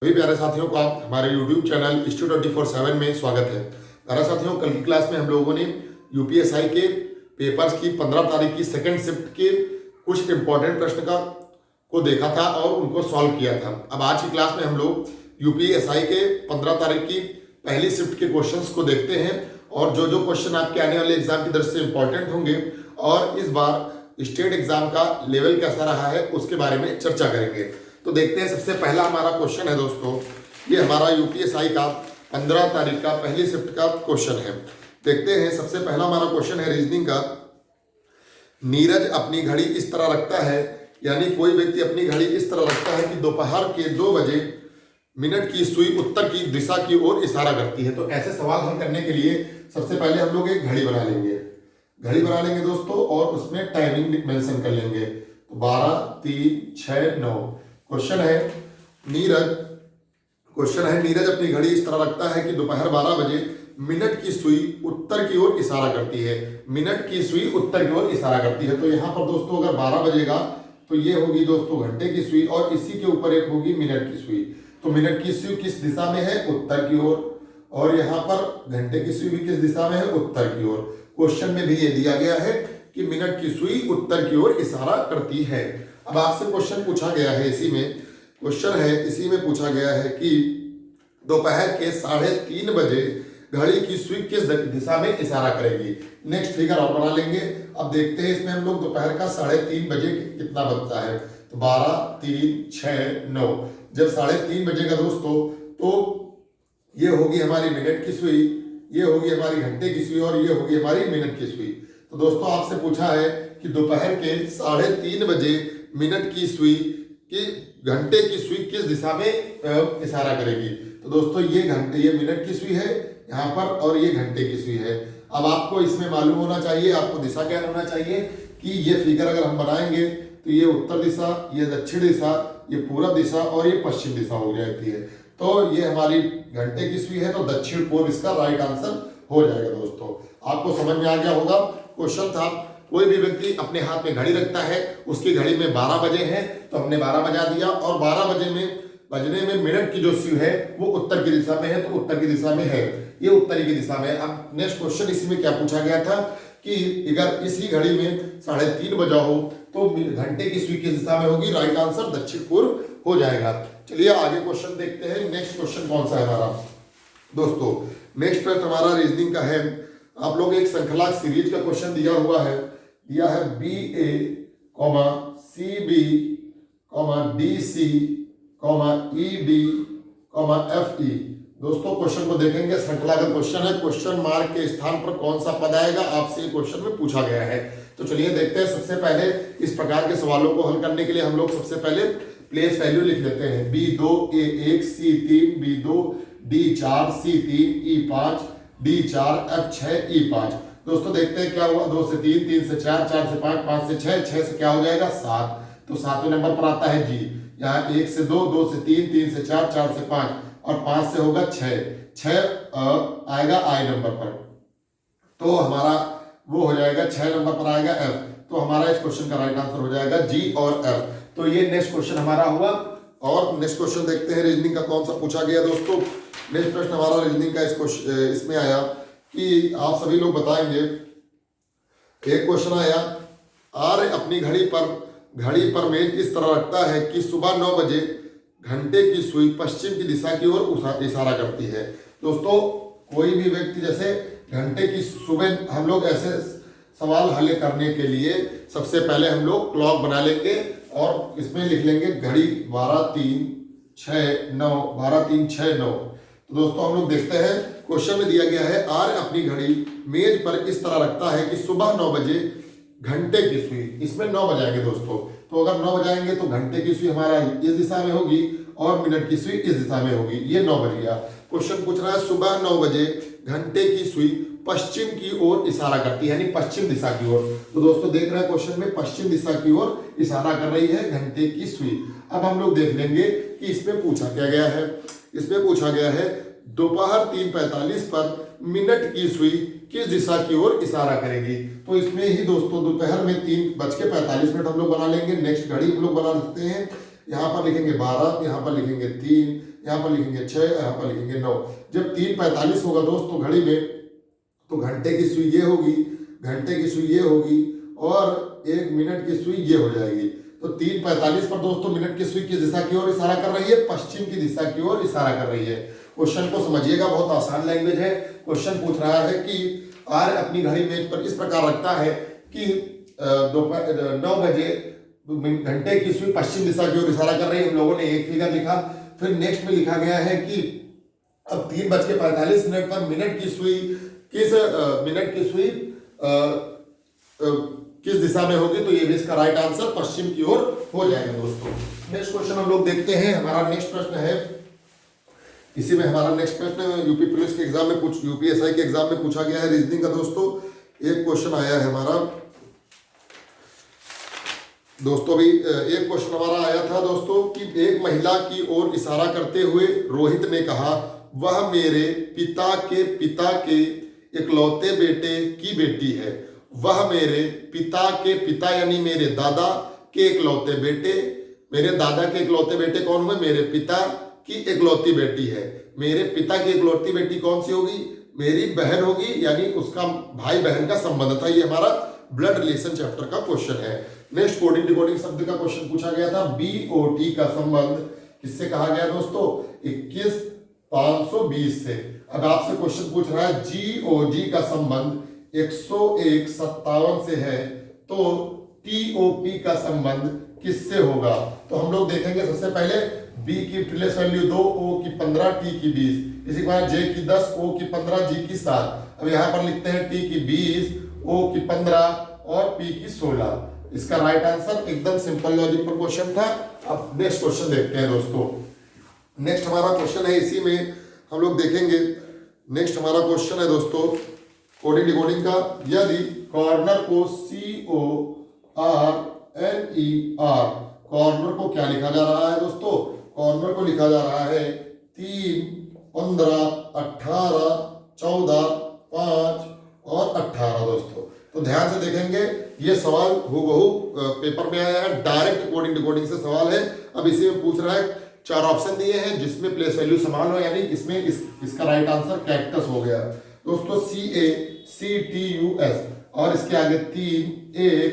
सभी प्यारे साथियों को आप हमारे YouTube चैनल स्टू 24/7 में स्वागत है। प्यारे साथियों, कल की क्लास में हम लोगों ने यूपीएसआई के पेपर्स की 15 तारीख की सेकंड शिफ्ट के कुछ इंपॉर्टेंट प्रश्न को देखा था और उनको सॉल्व किया था। अब आज की क्लास में हम लोग यूपीएसआई के 15 तारीख की पहली शिफ्ट के क्वेश्चंस को देखते हैं और जो जो क्वेश्चन आपके आने वाले एग्जाम की दृष्टि से इंपॉर्टेंट होंगे और इस बार स्टेट एग्जाम का लेवल कैसा रहा है उसके बारे में चर्चा करेंगे। तो देखते हैं, सबसे पहला हमारा क्वेश्चन है दोस्तों, ये हमारा यूपीएसआई का 15 तारीख का पहली शिफ्ट का क्वेश्चन है। देखते हैं, सबसे पहला हमारा क्वेश्चन है रीजनिंग का। नीरज अपनी घड़ी इस तरह रखता है, यानी कोई व्यक्ति अपनी घड़ी इस तरह रखता है कि दोपहर के 2 बजे मिनट की सुई उत्तर की दिशा की ओर इशारा करती है। तो ऐसे सवाल हल करने के लिए सबसे पहले हम लोग एक घड़ी बना लेंगे दोस्तों और उसमें टाइमिंग मेंशन कर लेंगे। तो 12, 3, 6, 9 क्वेश्चन है नीरज अपनी घड़ी इस तरह रखता है कि दोपहर 12 बजे मिनट की सुई उत्तर की ओर इशारा करती है। मिनट की सुई उत्तर की ओर इशारा करती है। तो यहाँ पर दोस्तों अगर 12 बजेगा तो ये होगी दोस्तों घंटे की सुई और इसी के ऊपर एक होगी मिनट की सुई। तो मिनट की सुई किस दिशा में है? उत्तर की ओर। और यहाँ पर घंटे की सुई भी किस दिशा में है? उत्तर की ओर। क्वेश्चन में भी ये दिया गया है कि मिनट की सुई उत्तर की ओर इशारा करती है। अब आपसे क्वेश्चन पूछा गया है, इसी में पूछा गया है कि दोपहर के 3:30 बजे घड़ी की सुई किस दिशा में इशारा करेगी। नेक्स्ट फिगर और बना लेंगे। अब देखते हैं इसमें हम लोग दोपहर का 3:30 बजे कितना बनता है। तो 12, 3, 6, 9। जब 3:30 बजेगा दोस्तों तो ये होगी हमारी मिनट की सुई, ये होगी हमारी घंटे की सुई और ये होगी हमारी मिनट की सुई। तो दोस्तों आपसे पूछा है कि दोपहर के 3:30 बजे मिनट की सुई कि घंटे की सुई किस दिशा में इशारा करेगी। तो दोस्तों ये मिनट की सुई है यहाँ पर और ये घंटे की सुई है। अब आपको इसमें मालूम होना चाहिए, आपको दिशा ज्ञान होना चाहिए कि ये फिगर अगर हम बनाएंगे तो ये उत्तर दिशा, ये दक्षिण दिशा, ये पूर्व दिशा और ये पश्चिम दिशा हो जाती है। तो ये हमारी घंटे की सुई है, तो दक्षिण पूर्व इसका राइट आंसर हो जाएगा। दोस्तों आपको समझ में आ गया होगा। क्वेश्चन था, कोई भी व्यक्ति अपने हाथ में घड़ी रखता है, उसकी घड़ी में 12 बजे है तो हमने 12 बजा दिया और 12 बजने में मिनट की जो सुई है वो उत्तर की दिशा में है, तो उत्तर की दिशा में है, ये उत्तरी की दिशा में है। अब नेक्स्ट क्वेश्चन इसी में क्या पूछा गया था कि अगर इसी घड़ी में 3:30 बजा हो तो घंटे की सुई किस दिशा में होगी? राइट आंसर दक्षिण पूर्व हो जाएगा। चलिए आगे क्वेश्चन देखते हैं। नेक्स्ट क्वेश्चन कौन सा है हमारा दोस्तों? नेक्स्ट प्रश्न हमारा रीजनिंग का है। आप लोग एक श्रृंखला सीरीज का क्वेश्चन दिया है BA, CB, DC, ED, FE। दोस्तों क्वेश्चन को देखेंगे, श्रृंखला का क्वेश्चन है। क्वेश्चन मार्क के स्थान पर कौन सा पद आएगा आपसे ये क्वेश्चन में पूछा गया है। तो चलिए देखते हैं। सबसे पहले इस प्रकार के सवालों को हल करने के लिए हम लोग सबसे पहले प्लेस वैल्यू लिख लेते हैं। B2, A1, C3, B2, D4, C3, E5, D4, F6, E5। दोस्तों देखते हैं क्या हुआ। 2 से 3, 3 से 4, 4 से 5, 5 से 6, 6 से क्या हो जाएगा? 7। तो 7वें नंबर पर आता है G। यहाँ 1 से 2, 2 से 3, 3 से 4, 4 से 5 और 5 से होगा 6। 6 आएगा I नंबर पर, तो हमारा वो हो जाएगा 6 नंबर पर आएगा F। तो हमारा इस क्वेश्चन का राइट आंसर हो जाएगा G और F। तो ये नेक्स्ट क्वेश्चन हमारा हुआ। और नेक्स्ट क्वेश्चन देखते हैं रीजनिंग का कौन सा पूछा गया दोस्तों। नेक्स्ट प्रश्न हमारा रीजनिंग का इसमें आया कि आप सभी लोग बताएंगे। एक क्वेश्चन आया, आर्य अपनी घड़ी पर मेज इस तरह रखता है कि सुबह 9 बजे घंटे की सुई पश्चिम की दिशा की ओर इशारा करती है। दोस्तों कोई भी व्यक्ति, जैसे घंटे की सुबह, हम लोग ऐसे सवाल हल करने के लिए सबसे पहले हम लोग क्लॉक बना लेंगे और इसमें लिख लेंगे घड़ी 12, 3, 6, 9, 12, 3, 6, 9। तो दोस्तों हम लोग देखते हैं, क्वेश्चन में दिया गया है आर्य अपनी घड़ी मेज पर इस तरह रखता है कि सुबह 9 बजे घंटे की सुई, इसमें 9 बजाएंगे दोस्तों। तो अगर 9 बजाएंगे तो घंटे की सुई हमारा इस दिशा में होगी और मिनट की सुई इस दिशा में होगी। ये 9 बज गया। क्वेश्चन पूछ रहा है सुबह 9 बजे घंटे की सुई पश्चिम की ओर इशारा करती है, यानी पश्चिम दिशा की ओर। तो दोस्तों देख रहे हैं क्वेश्चन में पश्चिम दिशा की ओर इशारा कर रही है घंटे की सुई। अब हम लोग देख लेंगे कि इसमें पूछा क्या गया है। इसमें पूछा गया है दोपहर 3:45 पर मिनट की सुई किस दिशा की ओर इशारा करेगी। तो इसमें ही दोस्तों दोपहर में 3:45 हम लोग बना लेंगे। नेक्स्ट घड़ी हम लोग बना सकते हैं। यहाँ पर लिखेंगे 12, यहाँ पर लिखेंगे 3, यहाँ पर लिखेंगे 6, यहाँ पर लिखेंगे 9। जब 3:45 होगा दोस्तों घड़ी में, तो घंटे की सुई ये होगी, घंटे की सुई ये होगी, और 1 मिनट की सुई ये हो जाएगी। तो 3:45 पर दोस्तों मिनट की सुई किस दिशा की ओर इशारा कर रही है? पश्चिम की दिशा की ओर इशारा कर रही है। क्वेश्चन को समझिएगा, बहुत आसान लैंग्वेज है। क्वेश्चन पूछ रहा है कि आर्य अपनी घड़ी मेज पर इस प्रकार रखता है कि दोपहर 9 बजे घंटे की सुई पश्चिम दिशा की ओर इशारा कर रही है। हम लोगों ने एक फिगर लिखा, फिर नेक्स्ट में लिखा गया है कि अब 3:45 पर मिनट की सुई किस दिशा में होगी? तो ये भी इसका राइट आंसर पश्चिम की ओर हो जाएगा दोस्तों। नेक्स्ट क्वेश्चन हम लोग देखते हैं। हमारा नेक्स्ट प्रश्न है, इसी में हमारा नेक्स्ट प्रश्न यूपी पुलिस के एग्जाम में यूपीएसआई के एग्जाम में पूछा गया है रीजनिंग का दोस्तों। एक क्वेश्चन आया है हमारा दोस्तों, अभी एक क्वेश्चन हमारा आया था दोस्तों कि एक महिला की ओर इशारा करते हुए रोहित ने कहा, वह मेरे पिता के इकलौते बेटे की बेटी है। वह मेरे पिता के पिता यानी मेरे दादा के इकलौते बेटे, मेरे दादा के इकलौते बेटे कौन हुए? मेरे पिता की इकलौती बेटी है। मेरे पिता की इकलौती बेटी कौन सी होगी? मेरी बहन होगी, यानी उसका भाई बहन का संबंध था। ये हमारा ब्लड रिलेशन चैप्टर का क्वेश्चन है। नेक्स्ट कोडिंग डिकोडिंग शब्द का क्वेश्चन पूछा गया था। BOT का संबंध किससे कहा गया दोस्तों? 21,520 से। अब आपसे क्वेश्चन पूछ रहा है GOG का संबंध 101,57 से है, तो TOP का संबंध किससे होगा? तो हम लोग देखेंगे सबसे पहले B की प्लेस वैल्यू 2, O की 15, T की 20, इसी के बाद J की 10, O की 15, G की 7। अब यहाँ पर लिखते हैं T की 20, O की 15 और P की 16। इसका राइट आंसर एकदम सिंपल लॉजिक पर क्वेश्चन था। अब नेक्स्ट क्वेश्चन देखते हैं दोस्तों। नेक्स्ट हमारा क्वेश्चन है, इसी में हम लोग देखेंगे। नेक्स्ट हमारा क्वेश्चन है दोस्तों कोडिंग डिकोडिंग का। यदि कॉर्नर को CORNER, कॉर्नर को क्या लिखा जा रहा है दोस्तों? कॉर्नर को लिखा जा रहा है 3, 15, 18, 14, 5 और 18 दोस्तों। तो ध्यान से देखेंगे, ये सवाल हूबहू पेपर में आया है, डायरेक्ट कोडिंग डिकोडिंग से सवाल है। अब इसी में पूछ रहा है, 4 ऑप्शन दिए हैं जिसमें प्लेस वैल्यू समान हो, यानी इसमें इसका राइट आंसर कैक्टस हो गया दोस्तों। CACTUS और इसके आगे 3, 1,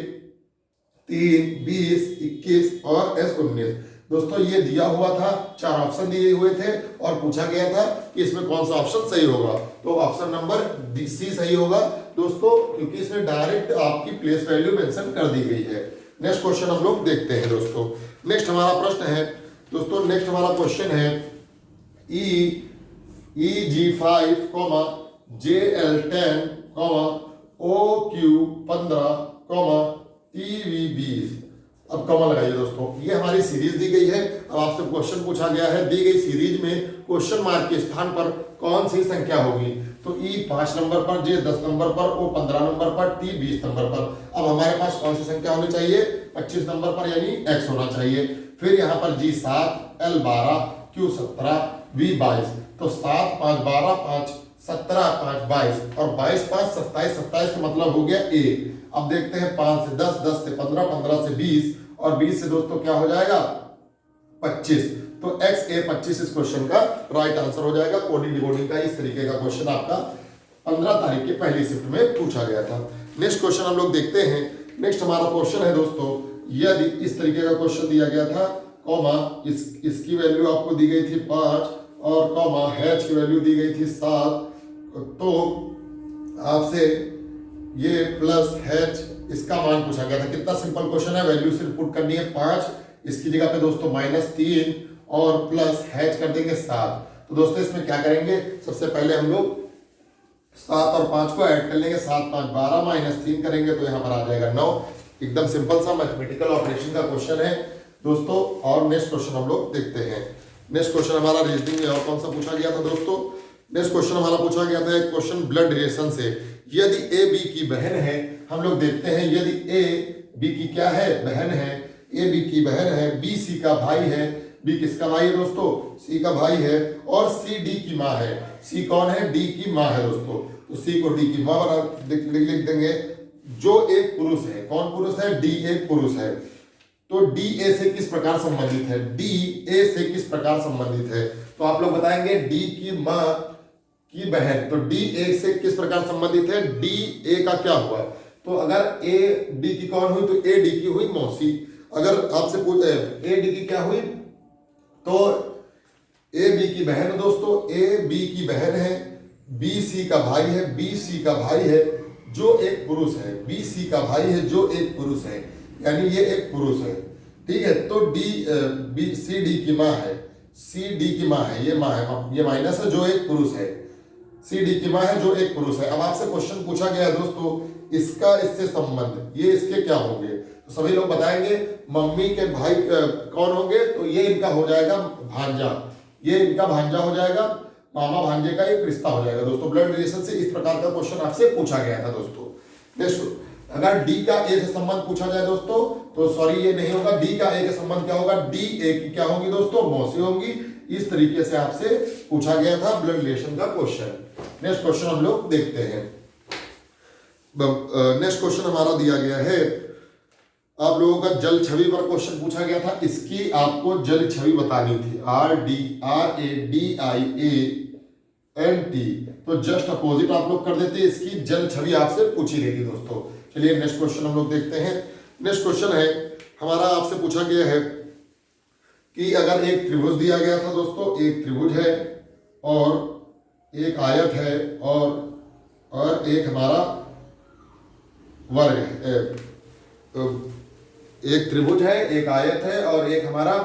3, 20, 21 और S19 दोस्तों। ये दिया हुआ था, 4 ऑप्शन दिए हुए थे और पूछा गया था कि इसमें कौन सा ऑप्शन सही होगा। तो ऑप्शन नंबर C सही होगा दोस्तों, क्योंकि इसमें डायरेक्ट आपकी प्लेस वैल्यू मेंशन कर दी गई है। नेक्स्ट क्वेश्चन हम लोग देखते हैं दोस्तों। नेक्स्ट हमारा प्रश्न है दोस्तों, नेक्स्ट हमारा क्वेश्चन है EG5, JL10, OQ15, TV20। अब कॉमा लगाइए दोस्तों। ये हमारी सीरीज दी गई है। अब आपसे क्वेश्चन पूछा गया है, दी गई सीरीज में क्वेश्चन मार्क के स्थान पर कौन सी संख्या होगी? तो E 5 नंबर पर, J 10 नंबर पर, O 15 नंबर पर, T 20 नंबर पर। अब हमारे पास कौन सी संख्या होनी चाहिए? 25 नंबर पर, यानी X होना चाहिए। फिर यहाँ पर G 7, L 12, Q 17, V 22। तो 7, 5, 12, 5, 17, 5, 22 और 22, 5, 27, 27 का मतलब हो गया A। अब देखते हैं 5 से 10, 10 से 15, 15 से 20 और 20 से दोस्तों क्या हो जाएगा? 25। तो XA 25 इस क्वेश्चन का राइट आंसर हो जाएगा। कोडिंग डिकोडिंग का इस तरीके का क्वेश्चन आपका 15 तारीख की पहली शिफ्ट में पूछा गया था। नेक्स्ट क्वेश्चन हम लोग देखते हैं। नेक्स्ट हमारा क्वेश्चन है दोस्तों, यदि इस तरीके का क्वेश्चन दिया गया था, कॉमा इसकी वैल्यू आपको दी गई थी 5 और कॉमा H की वैल्यू दी गई थी 7, तो आपसे ये प्लस H इसका मान पूछा गया था। कितना सिंपल क्वेश्चन है, वैल्यू सिर्फ पुट करनी है 5, इसकी जगह पे दोस्तों -3 और प्लस H कर देंगे 7। तो दोस्तों इसमें क्या करेंगे, सबसे पहले हम लोग 7 और 5 को ऐड कर लेंगे, 7, 5, 12 -3 करेंगे तो यहाँ पर आ जाएगा 9। एकदम सिंपल सा मैथमेटिकल ऑपरेशन का क्वेश्चन है दोस्तों। और नेक्स्ट क्वेश्चन हम लोग देखते हैं। नेक्स्ट क्वेश्चन हमारा रीजनिंग में और कौन सा पूछा गया था दोस्तों? नेक्स्ट क्वेश्चन हमारा पूछा गया था एक क्वेश्चन ब्लड रिलेशन से। यदि A B की बहन है, हम लोग देखते हैं, यदि A B की क्या है? बहन है। A B की बहन है, B C का भाई है। B किसका भाई है दोस्तों? C का भाई है। और C D की माँ है। C कौन है? D की माँ है दोस्तों। तो C को D की माँ बना लिख देंगे। जो एक पुरुष है, कौन पुरुष है? D एक पुरुष है। तो D A से किस प्रकार संबंधित है? D A से किस प्रकार संबंधित है? तो आप लोग बताएंगे डी की माँ की बहन, तो डी ए से किस प्रकार संबंधित है, डी ए का क्या हुआ, तो अगर ए डी की कौन हुई, तो ए डी की हुई मौसी। अगर आपसे पूछे ए डी की क्या हुई, तो ए बी की बहन है दोस्तों, ए बी की बहन है, बी सी का भाई है, बी सी का भाई है जो एक पुरुष है, बी सी का भाई है जो एक पुरुष है, यानी ये एक पुरुष है, ठीक है। तो डी बी सी डी की माँ है, सी डी की माँ है, ये माँ है, ये माइनस है जो एक पुरुष है, सी डी की माँ है जो एक पुरुष है। अब आपसे क्वेश्चन पूछा गया है दोस्तों, इसका इससे संबंध, ये इसके क्या होंगे, तो सभी लोग बताएंगे मम्मी के भाई कौन होंगे, तो ये इनका हो जाएगा भांजा, ये इनका भांजा हो जाएगा, मामा भांजे का एक रिश्ता हो जाएगा दोस्तों। ब्लड रिलेशन से इस प्रकार का क्वेश्चन आपसे पूछा गया था दोस्तों। नेक्स्ट, अगर डी का ए से संबंध पूछा जाए दोस्तों, तो सॉरी ये नहीं होगा, डी का ए का संबंध क्या होगा, डी ए की क्या होंगी दोस्तों, मौसी होंगी। इस तरीके से आपसे पूछा गया था ब्लड रिलेशन का क्वेश्चन। नेक्स्ट क्वेश्चन हम लोग देखते हैं। नेक्स्ट क्वेश्चन हमारा दिया गया है, आप लोगों का जल छवि पर क्वेश्चन पूछा गया था, इसकी आपको जल छवि बतानी थी, R A D I A N T, तो जस्ट अपोजिट आप लोग कर देते, इसकी जल छवि आपसे पूछी गई थी दोस्तों। चलिए नेक्स्ट क्वेश्चन हम लोग देखते हैं। नेक्स्ट क्वेश्चन है हमारा, आपसे पूछा गया है कि अगर एक त्रिभुज दिया गया था दोस्तों, एक त्रिभुज है और एक आयत है और एक हमारा वर्ग है, एक त्रिभुज है, एक आयत है और एक हमारा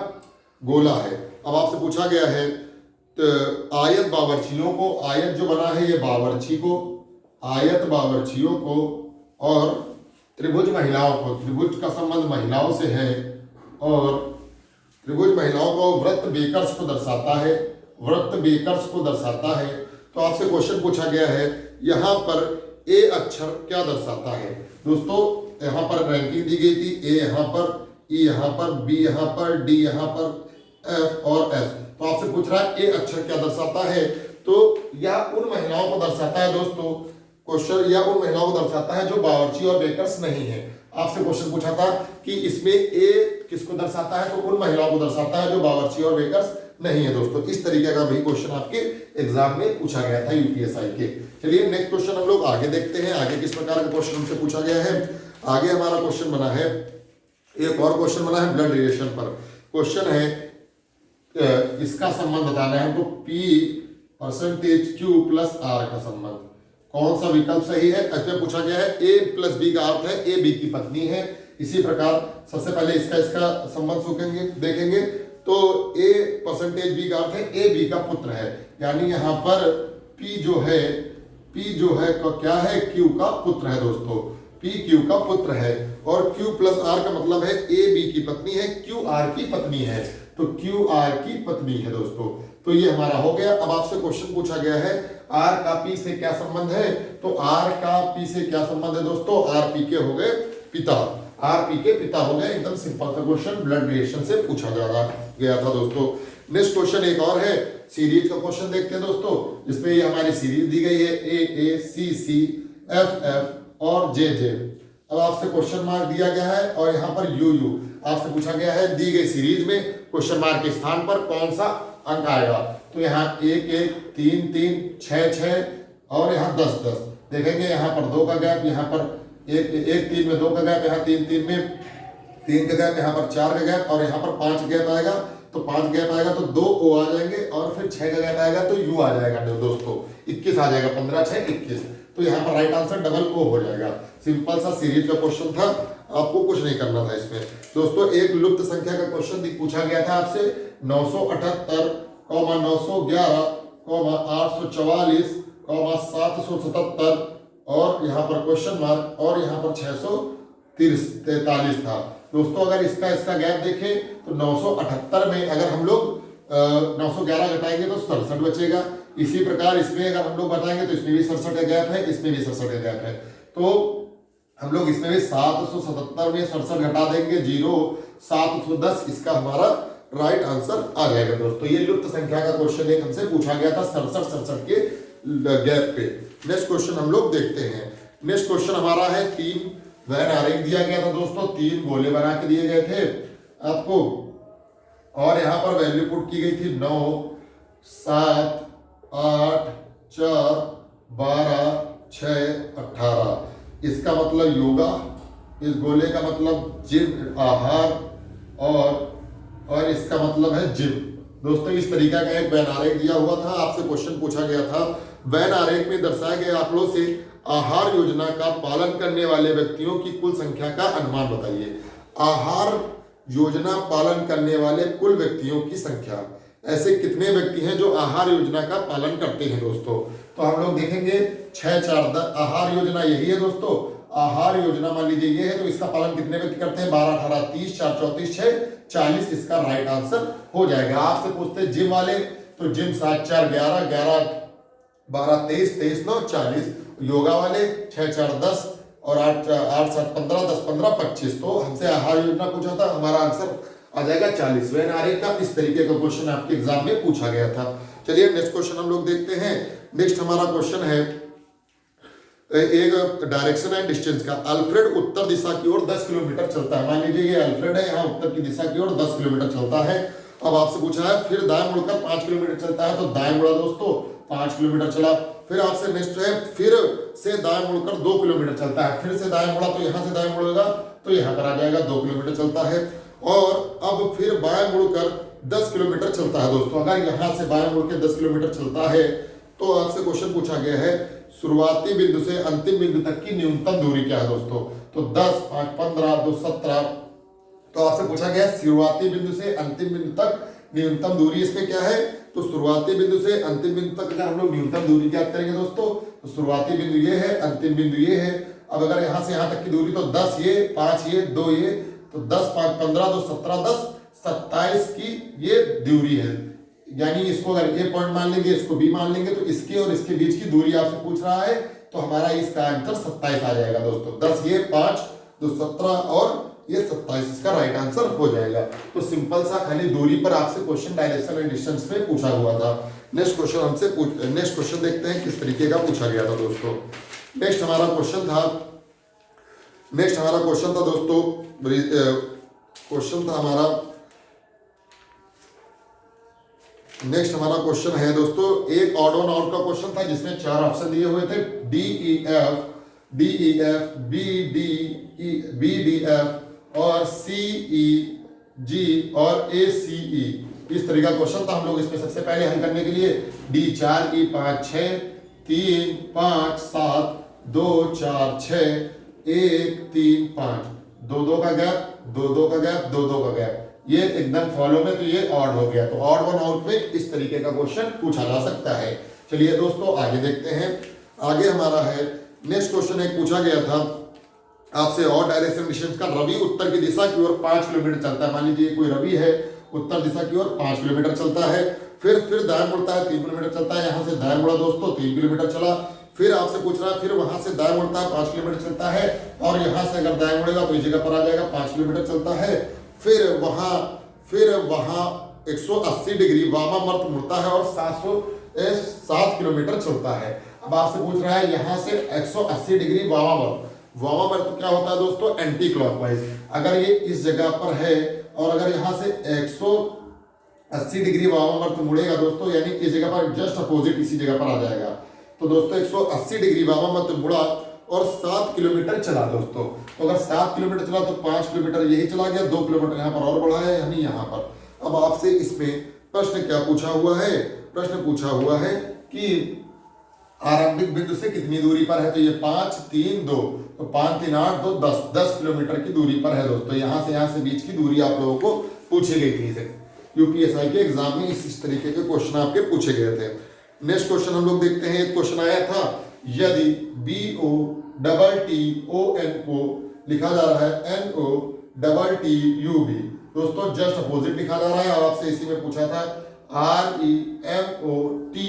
गोला है। अब आपसे पूछा गया है तो आयत बावर्चियों को, आयत जो बना है ये बावर्ची को, आयत बावर्चियों को और त्रिभुज महिलाओं को, त्रिभुज का संबंध महिलाओं से है और त्रिभुज महिलाओं को वृत्त बेकर्स को दर्शाता है, वृत्त बेकर्स को दर्शाता है। तो आपसे क्वेश्चन पूछा गया है, यहाँ पर ए अक्षर क्या दर्शाता है दोस्तों, यहाँ पर रैंकिंग दी गई थी, ए यहाँ पर, ई यहाँ पर, बी यहाँ पर, डी यहाँ पर, एफ और एस। तो आपसे पूछ रहा है ए अक्षर क्या दर्शाता है, तो यह उन महिलाओं को दर्शाता है दोस्तों, क्वेश्चन यह उन महिलाओं को दर्शाता है जो बावर्ची और बेकर्स नहीं है। आपसे क्वेश्चन पूछा था कि इसमें ए किसको दर्शाता है, तो उन महिलाओं को दर्शाता है जो बावर्ची और बेकर्स नहीं है दोस्तों। इस तरीके का भी क्वेश्चन आपके एग्जाम में पूछा गया था यूपीएसआई के। चलिए नेक्स्ट क्वेश्चन हम लोग आगे देखते हैं, आगे किस प्रकार का क्वेश्चन हमसे पूछा गया है। आगे हमारा क्वेश्चन बना है, एक और क्वेश्चन बना है ब्लड रिलेशन पर। क्वेश्चन है इसका संबंध बताना है हमको, P percentage Q plus R का संबंध, कौन सा विकल्प सही है। इसमें पूछा गया है A प्लस B का अर्थ है A B की पत्नी है। इसी प्रकार सबसे पहले इसका संबंध सूखेंगे देखेंगे, तो A परसेंटेज B का अर्थ है A B का पुत्र है, यानी यहाँ पर P जो है क्या है, Q का पुत्र है दोस्तों, P Q का पुत्र है और Q प्लस R का मतलब है A B की पत्नी है, Q R की पत्नी है, तो Q R की पत्नी है दोस्तों। तो ये हमारा हो गया। अब आपसे क्वेश्चन पूछा गया है R का P से क्या संबंध है, तो R का P से क्या संबंध है दोस्तों, R P के हो गए पिता, R P के पिता हो गए। एकदम सिंपल सा क्वेश्चन ब्लड रिलेशन से पूछा गया था दोस्तों। नेक्स्ट क्वेश्चन एक और है, सीरीज का क्वेश्चन देखते हैं दोस्तों, जिसमें ये हमारी सीरीज दी गई है A C C F F और J J। अब आपसे क्वेश्चन मार्क दिया गया है और यहाँ पर U U आपसे पूछा गया है, दी गई सीरीज में क्वेश्चन मार्क के स्थान पर कौन सा अंक आएगा, तो यहाँ 1 1 3 3 6 6 और यहाँ 10 10। देखेंगे यहाँ पर 2 का गैप, यहाँ पर 1 3 में 2 का गैप, यहाँ 3 3 में 3 का गैप, यहाँ पर 4 का गैप और यहाँ पर 5 गैप आएगा, तो 5 गैप आएगा तो 2 O आ जाएंगे और फिर 6 का गैप आएगा तो U आ जाएगा दोस्तों, 21 आ जाएगा, 15 6 21। तो यहाँ पर राइट आंसर डबल O हो जाएगा। सिंपल सा सीरीज का क्वेश्चन था, आपको कुछ नहीं करना था इसमें दोस्तों। एक लुप्त संख्या का क्वेश्चन पूछा गया था आपसे, 978, 911, 844, 777 और यहाँ पर क्वेश्चन मार्क और यहाँ पर 643 था दोस्तों। अगर इसका गैप देखें तो 978 में अगर हम लोग 911 घटाएंगे तो 67 बचेगा। इसी प्रकार इसमें अगर हम लोग बताएंगे तो इसमें भी 67 का गैप है, इसमें भी 67 का गैप है, तो हम लोग इसमें भी 777 में 67 घटा देंगे 0, 710 इसका हमारा राइट आंसर आ जाएगा दोस्तों। ये लुप्त संख्या का क्वेश्चन एक हमसे पूछा गया था 67 के गैप पे। नेक्स्ट क्वेश्चन हम लोग देखते हैं। नेक्स्ट क्वेश्चन हमारा है 3 वैन आरेख दिया गया था दोस्तों, 3 गोले बना के दिए गए थे आपको और यहाँ पर वैल्यू पुट की गई थी 9, 7, 8, 4, 12, 6, 18। इसका मतलब योगा, इस गोले का मतलब जिम, आहार, और इसका मतलब है जिम। दोस्तों इस तरीका का एक वैन आरेख दिया हुआ था, आपसे क्वेश्चन पूछा गया था, वैन आरेख में दर्शाए गए आंकड़ों से आहार योजना का पालन करने वाले व्यक्तियों की कुल संख्या का अनुमान बताइए। आहार योजना पालन करने वाले कुल व्यक्तियों की संख्या, ऐसे कितने व्यक्ति हैं जो आहार योजना का पालन करते हैं दोस्तों। तो हम लोग देखेंगे 6, 4, 10 आहार योजना यही है दोस्तों। आहार योजना मान लीजिए ये है, तो इसका पालन कितने व्यक्ति करते हैं? 12, 18, 30, 4, 34, 6, 40 इसका राइट आंसर हो जाएगा। आपसे पूछते हैं जिम वाले, तो जिम 7, 4, 11, 11, 12, 23, 23, 9, 40। योगा वाले 6, 4, 10 और 8, 8, 7, 15, 10, 15, 25। तो हमसे आहार योजना पूछा था, हमारा आंसर आ जाएगा 40। वैन आरेख का इस तरीके का क्वेश्चन आपके एग्जाम में पूछा गया था। चलिए नेक्स्ट क्वेश्चन हम लोग देखते हैं। नेक्स्ट हमारा क्वेश्चन है एक डायरेक्शन एंड डिस्टेंस का। अल्फ्रेड उत्तर दिशा की ओर 10 किलोमीटर चलता है। मान लीजिए ये अल्फ्रेड है, यहाँ उत्तर की दिशा की ओर 10 किलोमीटर चलता है। अब आपसे पूछा है फिर दाएं मुड़कर 5 किलोमीटर चलता है, तो दाएं मुड़ा दोस्तों 5 किलोमीटर चला। फिर आपसे नेक्स्ट है फिर से दाएं मुड़कर 2 किलोमीटर चलता है। फिर से दाएं मुड़ा, तो यहाँ से दाएं मुड़ेगा तो यहाँ पर आ जाएगा 2 किलोमीटर चलता है। और अब फिर बाएं मुड़कर 10 किलोमीटर चलता है दोस्तों। अगर यहाँ से बाएं मुड़ के 10 किलोमीटर चलता है, तो आपसे क्वेश्चन पूछा गया है शुरुआती बिंदु से अंतिम बिंदु तक की न्यूनतम दूरी क्या है दोस्तों। तो 10, 5, 15, 2, 17। तो आपसे पूछा गया शुरुआती बिंदु से अंतिम बिंदु तक न्यूनतम दूरी इसमें क्या है। तो शुरुआती बिंदु से अंतिम बिंदु तक अगर हम लोग न्यूनतम दूरी ज्ञात करेंगे दोस्तों, तो शुरुआती बिंदु ये है, अंतिम बिंदु ये है। अब अगर यहाँ से यहाँ तक की दूरी, तो 10 ये, 5 ये, 2 ये, तो 10, 5, 15, 2, 17, 10, 27 की ये दूरी है। यानी इसको अगर ए पॉइंट मान लेंगे, इसको बी मान लेंगे, तो इसके और इसके बीच की दूरी आपसे पूछ रहा है, तो हमारा इसका आंसर 27 आ जाएगा दोस्तों। 10 ये, 5, 2, 17 और ये 27 इसका राइट आंसर हो जाएगा। तो सिंपल सा खाली दूरी पर आपसे क्वेश्चन डायरेक्शन एंड डिस्टेंस में पूछा हुआ था। नेक्स्ट क्वेश्चन देखते हैं किस तरीके का पूछा गया था दोस्तों। नेक्स्ट हमारा क्वेश्चन था दोस्तों, नेक्स्ट हमारा क्वेश्चन है दोस्तों, एक ऑड वन आउट का क्वेश्चन था जिसमें 4 ऑप्शन दिए हुए थे, D E F, B D F और सी ई जी और ए सी ई। इस तरह का क्वेश्चन था। हम लोग इसमें सबसे पहले हल करने के लिए डी 4 ई 5 6 3 5 7 2 4 6 1 3 5 2 2 का गैप 2 2 का गैप 2 2 का गैप, ये एकदम फॉलो में, तो ये ऑड हो गया। तो ऑड वन आउट में इस तरीके का क्वेश्चन पूछा जा सकता है। चलिए दोस्तों आगे देखते हैं। आगे हमारा है नेक्स्ट क्वेश्चन एक पूछा गया था आपसे, और डायरेक्शन डिस्टेंस का। रवि उत्तर की दिशा की ओर 5 किलोमीटर चलता है। मान लीजिए कोई रवि है, उत्तर दिशा की ओर 5 किलोमीटर चलता है। फिर दाएं मुड़ता है, 3 किलोमीटर चलता है। यहाँ से दाएं मुड़ा दोस्तों, 3 किलोमीटर चला। फिर आपसे पूछ रहा है फिर वहां से दाएं मुड़ता है, 5 किलोमीटर चलता है। और यहाँ से अगर दाएं मुड़ेगा तो इस जगह पर आ जाएगा, 5 किलोमीटर चलता है। फिर वहां 180 डिग्री वामावर्त मुड़ता है और 7 किलोमीटर चलता है। अब आपसे पूछ रहा है यहाँ से 180 डिग्री वामावर्त क्या होता है दोस्तों? Anti clockwise. अगर ये इस जगह पर है और अगर यहाँ से 180 डिग्री वामावर्त मुड़ेगा दोस्तों, यानी इस जगह पर जस्ट अपोजिट इसी जगह पर आ जाएगा। तो दोस्तों 180 डिग्री वामावर्त मुड़ा और 7 किलोमीटर चला दोस्तों। तो अगर 7 किलोमीटर चला तो 5 किलोमीटर यही चला गया, 2 किलोमीटर यहाँ पर और बढ़ा है, यानी यहाँ पर। अब आपसे इसमें प्रश्न क्या पूछा हुआ है? प्रश्न पूछा हुआ है कि आरंभिक बिंदु से कितनी दूरी पर है। तो ये 5 3 2, तो 5 3 8 2 10 किलोमीटर की दूरी पर है दोस्तों। यहाँ से बीच की दूरी आप लोगों को पूछी गई थी। यूपीएसआई के एग्जाम में इस तरीके के क्वेश्चन आपके पूछे गए थे। नेक्स्ट क्वेश्चन हम लोग देखते हैं। एक क्वेश्चन आया था, यदि BOTTON को लिखा जा रहा है NOTTUB, दोस्तों जस्ट अपोजिट लिखा जा रहा है। और आपसे इसी में पूछा था REMOTE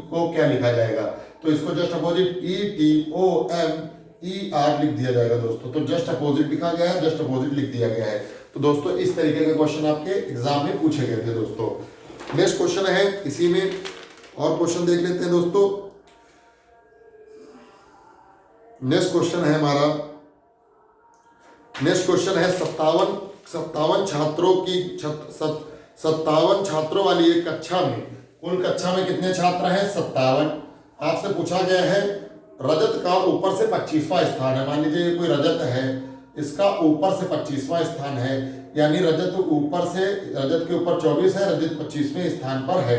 को क्या लिखा जाएगा। तो इसको जस्ट अपोजिट ETOMER लिख दिया जाएगा दोस्तों। तो जस्ट अपोजिट लिखा गया है, जस्ट अपोजिट लिख दिया गया है। तो दोस्तों इस तरीके के क्वेश्चन आपके एग्जाम में पूछे गए थे दोस्तों। नेक्स्ट क्वेश्चन है, इसी में और क्वेश्चन देख लेते हैं दोस्तों। नेक्स्ट क्वेश्चन है हमारा, नेक्स्ट क्वेश्चन है 57 छात्रों वाली एक कक्षा में कुल कक्षा में कितने छात्र हैं? 57। आपसे पूछा गया है रजत का ऊपर से 25वां स्थान है। मान लीजिए कोई रजत है, इसका ऊपर से 25वां स्थान है, यानी रजत ऊपर से, रजत के ऊपर 24 है, रजत 25वें स्थान पर है,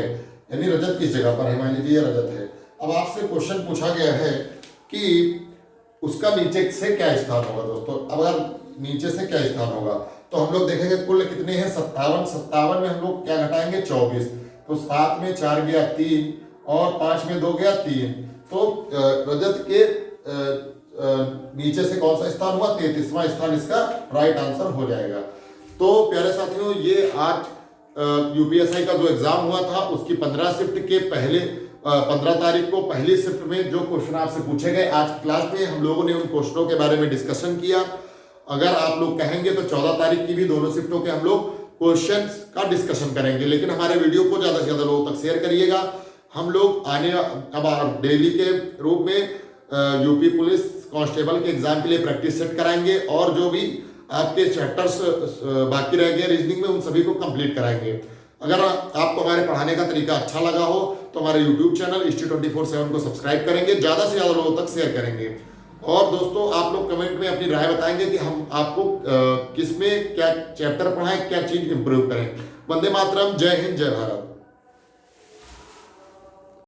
यानी रजत किस जगह पर है? मान लीजिए ये रजत है। अब आपसे क्वेश्चन पूछा गया है कि उसका नीचे से क्या स्थान होगा दोस्तों। अब अगर नीचे से क्या स्थान होगा तो हम लोग देखेंगे कुल कितने हैं? 57। 57 में हम लोग क्या घटाएंगे? 24। तो 7 में 4 गया 3 और 5 में 2 गया 3। तो रजत के नीचे से कौन सा स्थान हुआ? 33वां स्थान इसका राइट आंसर हो जाएगा। तो प्यारे साथियों, ये आज यूपीएससी का जो एग्जाम हुआ था उसकी 15 शिफ्ट के पहले 15 तारीख को पहली शिफ्ट में जो क्वेश्चन आपसे पूछे गए, आज की क्लास में हम लोगों ने उन क्वेश्चनों के बारे में डिस्कशन किया। अगर आप लोग कहेंगे तो 14 तारीख की भी दोनों शिफ्टों के हम लोग क्वेश्चंस का डिस्कशन करेंगे, लेकिन हमारे वीडियो को ज़्यादा से ज़्यादा लोगों तक शेयर करिएगा। हम लोग अब डेली के रूप में यूपी पुलिस कांस्टेबल के एग्जाम के लिए प्रैक्टिस सेट कराएंगे और जो भी आपके चैप्टर्स बाकी रह गए रीजनिंग में, उन सभी को कंप्लीट कराएंगे। अगर आपको हमारे पढ़ाने का तरीका अच्छा लगा हो तो हमारे यूट्यूब चैनल हिस्ट्री 24/7 को सब्सक्राइब करेंगे, ज़्यादा से ज़्यादा लोगों तक शेयर करेंगे। और दोस्तों, आप लोग कमेंट में अपनी राय बताएंगे कि हम आपको किस में क्या चैप्टर पढ़ाएं, क्या चीज़ इंप्रूव करें। वंदे मातरम, जय हिंद, जय भारत।